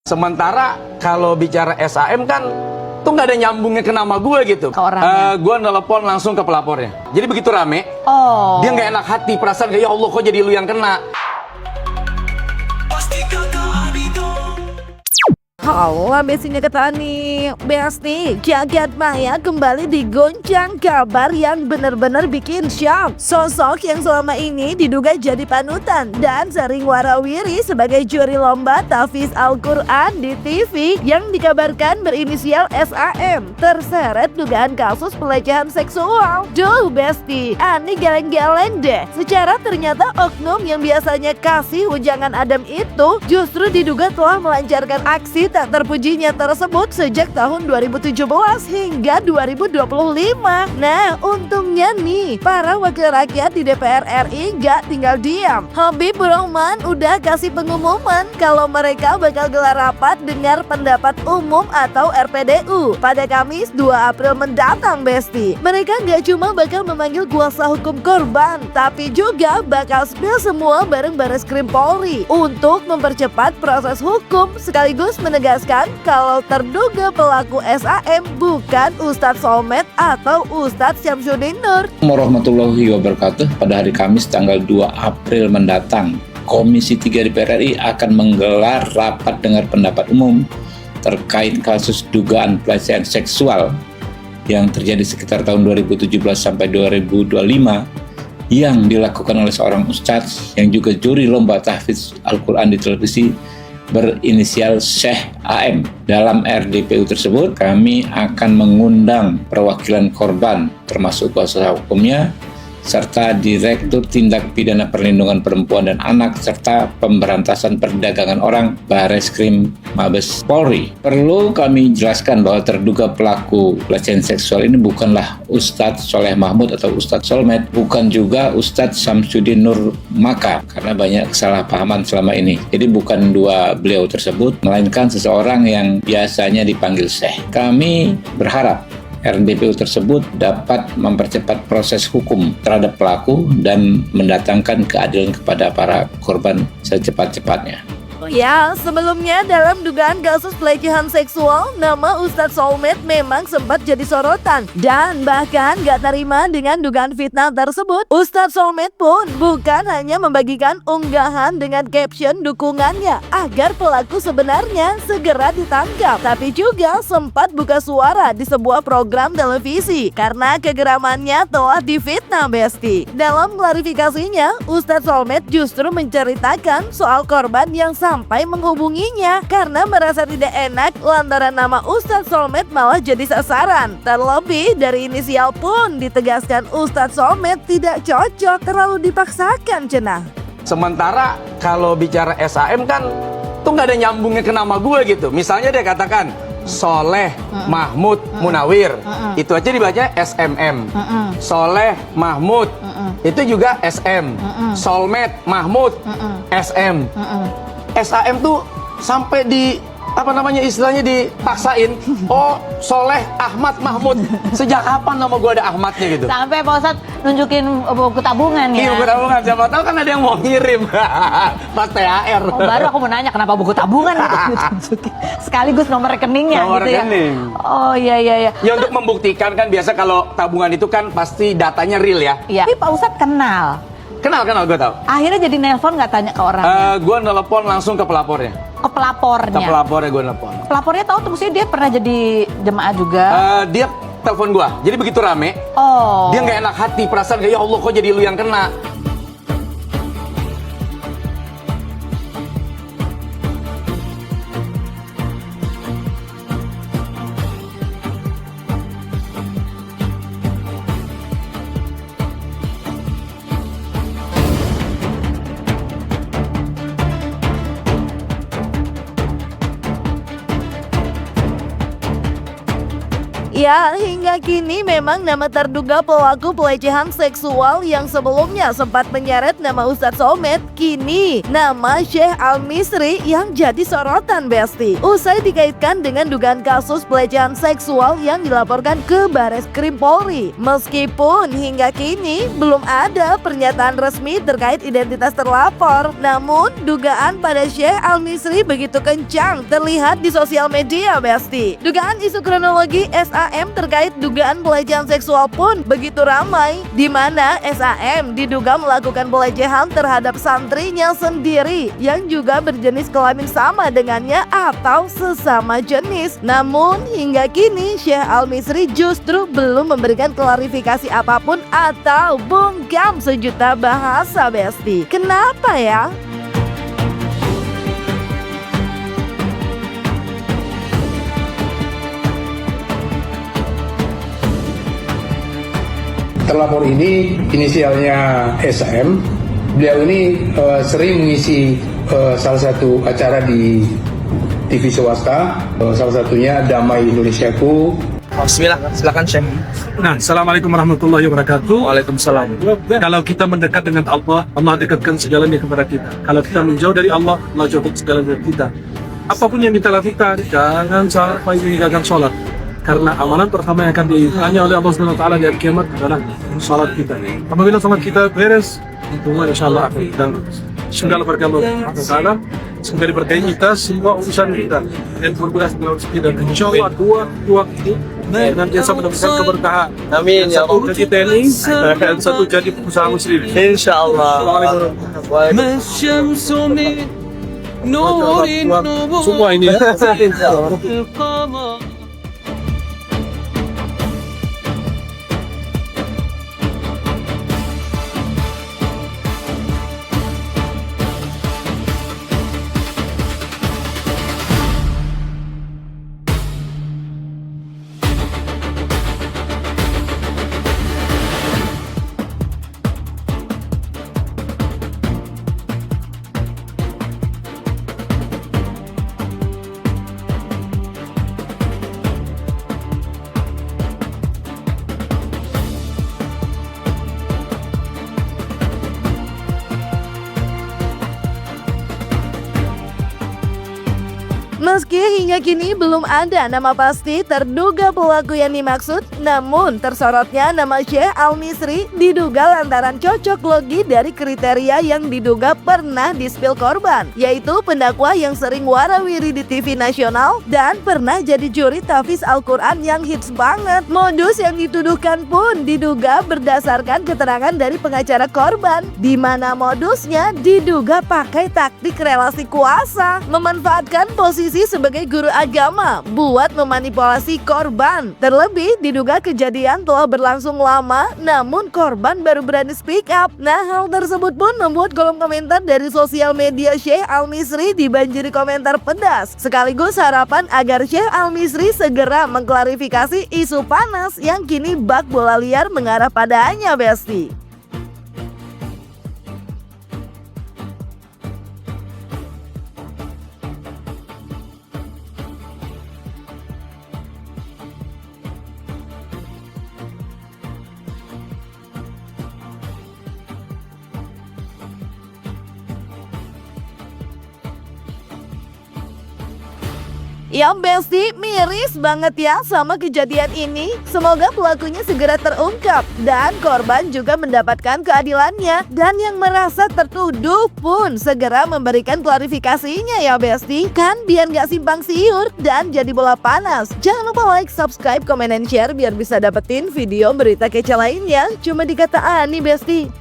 Sementara kalau bicara SAM kan tuh nggak ada nyambungnya ke nama gue gitu. Gue nelpon langsung ke pelapornya. Jadi begitu rame, dia nggak enak hati, perasaan kayak ya Allah kok jadi lu yang kena. Halo besinya Ketani, Besti, jagat maya kembali diguncang kabar yang benar-benar bikin shock. Sosok yang selama ini diduga jadi panutan dan sering warawiri sebagai juri lomba tahfiz Al-Quran di TV yang dikabarkan berinisial SAM terseret dugaan kasus pelecehan seksual. Duh Besti, Ani geleng-geleng deh. Secara ternyata oknum yang biasanya kasih ujangan Adam itu justru diduga telah melancarkan aksi tak terpujinya tersebut sejak tahun 2017 hingga 2025. Nah, untungnya nih, para wakil rakyat di DPR RI gak tinggal diam. Habibur Rahman udah kasih pengumuman kalau mereka bakal gelar rapat dengar pendapat umum atau RPDU pada Kamis 2 April mendatang, Besti. Mereka gak cuma bakal memanggil kuasa hukum korban, tapi juga bakal spill semua bareng Barreskrim Polri untuk mempercepat proses hukum sekaligus menegaskan kalau terduga pelaku SAM bukan Ustadz Solmed atau Ustadz Syamsuddin Nur. Warahmatullahi wabarakatuh. Pada hari Kamis tanggal 2 April mendatang, Komisi 3 DPR RI akan menggelar rapat dengar pendapat umum terkait kasus dugaan pelecehan seksual yang terjadi sekitar tahun 2017 sampai 2025 yang dilakukan oleh seorang ustadz yang juga juri lomba tahfiz Al-Quran di televisi berinisial Syekh AM. Dalam RDPU tersebut, kami akan mengundang perwakilan korban termasuk kuasa hukumnya serta Direktur Tindak Pidana Perlindungan Perempuan dan Anak serta Pemberantasan Perdagangan Orang Barreskrim Mabes Polri. Perlu kami jelaskan bahwa terduga pelaku pelecehan seksual ini bukanlah Ustadz Soleh Mahmud atau Ustadz Solmed, bukan juga Ustadz Syamsuddin Nur Maka, karena banyak kesalahpahaman selama ini. Jadi bukan dua beliau tersebut, melainkan seseorang yang biasanya dipanggil Syekh. Kami berharap RDPU tersebut dapat mempercepat proses hukum terhadap pelaku dan mendatangkan keadilan kepada para korban secepat-cepatnya. Ya, sebelumnya dalam dugaan kasus pelecehan seksual, nama Ustadz Solmed memang sempat jadi sorotan dan bahkan gak terima dengan dugaan fitnah tersebut. Ustadz Solmed pun bukan hanya membagikan unggahan dengan caption dukungannya agar pelaku sebenarnya segera ditangkap, tapi juga sempat buka suara di sebuah program televisi karena kegeramannya telah difitnah, Besti. Dalam klarifikasinya, Ustadz Solmed justru menceritakan soal korban yang sampai menghubunginya karena merasa tidak enak lantaran nama Ustadz Solmed malah jadi sasaran. Terlebih dari inisial pun ditegaskan Ustadz Solmed tidak cocok, terlalu dipaksakan cenah. Sementara kalau bicara SAM kan tuh nggak ada nyambungnya ke nama gue gitu. Misalnya dia katakan Soleh Mahmud Munawir, itu aja dibaca SMM. Soleh Mahmud, itu juga SM. Solmed Mahmud, SM. SAM tuh sampai di istilahnya dipaksain. Oh, Soleh Ahmad Mahmud. Sejak kapan nama gue ada Ahmadnya gitu? Sampai Pak Ustadz nunjukin buku tabungan ya. Iya, buku tabungan. Siapa tahu kan ada yang mau ngirim pas THR. Oh, baru aku mau nanya kenapa buku tabungan gitu. Sekaligus nomor rekeningnya nomor gitu rekening. Ya. Oh iya. Ya untuk membuktikan kan biasa kalau tabungan itu kan pasti datanya real ya. Iya. Tapi Pak Ustadz kenal. Kenal gue tahu. Akhirnya jadi nelpon nggak tanya ke orang. Gue nelpon langsung ke pelapornya. Ke pelapornya. Ke pelapornya gue nelpon. Pelapornya tahu tuh maksudnya dia pernah jadi jemaah juga. Dia telepon gue. Jadi begitu rame, dia nggak enak hati, perasaan kayak ya Allah kok jadi lu yang kena. Ya, hingga kini memang nama terduga pelaku pelecehan seksual yang sebelumnya sempat menyeret nama Ustadz Somad, kini nama Syekh Al-Misri yang jadi sorotan, Besti. Usai dikaitkan dengan dugaan kasus pelecehan seksual yang dilaporkan ke Bareskrim Polri. Meskipun hingga kini belum ada pernyataan resmi terkait identitas terlapor, namun dugaan pada Syekh Al-Misri begitu kencang terlihat di sosial media, Besti. Dugaan isu kronologi SAM terkait dugaan pelecehan seksual pun begitu ramai, di mana SAM diduga melakukan pelecehan terhadap santrinya sendiri yang juga berjenis kelamin sama dengannya atau sesama jenis. Namun hingga kini Syekh Al-Misri justru belum memberikan klarifikasi apapun atau bungkam sejuta bahasa, Besti. Kenapa ya? Terlapor ini inisialnya SM. Beliau ini sering mengisi salah satu acara di TV swasta, salah satunya Damai Indonesiaku. Bismillah, silakan Syekh. Nah, Assalamualaikum warahmatullahi wabarakatuh. Waalaikumsalam. Kalau kita mendekat dengan Allah, Allah dekatkan segalanya kepada kita. Kalau kita menjauh dari Allah, Allah jauhkan segalanya dari kita. Apapun yang kita lakukan, jangan sampai meninggalkan sholat. Karena amalan pertama yang akan ditanya oleh Allah SWT di hari kiamat adalah sholat kita. Apabila sholat kita beres, tentunya insya Allah akan kita segala berkah Allah SWT. Semoga diberkahi kita semua urusan kita dan berbelas segala urusan kita. Insya Allah dua ini dan biasa mendapatkan keberkahan. Amin ya Satu Allah. jadi TNI dan satu jadi pengusaha muslim. Insyaallah. الشمس من نور Semua ini ya. القمر Meski hingga kini belum ada nama pasti terduga pelaku yang dimaksud, namun tersorotnya nama Syekh Al-Misri diduga lantaran cocok logi dari kriteria yang diduga pernah dispil korban, yaitu pendakwa yang sering warawiri di TV nasional dan pernah jadi juri tahfiz Al-Quran yang hits banget. Modus yang dituduhkan pun diduga berdasarkan keterangan dari pengacara korban, di mana modusnya diduga pakai taktik relasi kuasa, memanfaatkan posisi sebagai guru agama buat memanipulasi korban. Terlebih diduga kejadian telah berlangsung lama, namun korban baru berani speak up. Nah, hal tersebut pun membuat kolom komentar dari sosial media Syekh Al-Misri dibanjiri komentar pedas, sekaligus harapan agar Syekh Al-Misri segera mengklarifikasi isu panas yang kini bak bola liar mengarah padanya, Besti. Ya Besti, miris banget ya sama kejadian ini. Semoga pelakunya segera terungkap dan korban juga mendapatkan keadilannya. Dan yang merasa tertuduh pun segera memberikan klarifikasinya ya Besti. Kan biar gak simpang siur dan jadi bola panas. Jangan lupa like, subscribe, komen, dan share biar bisa dapetin video berita kece lainnya. Cuma di Kata Ani Besti.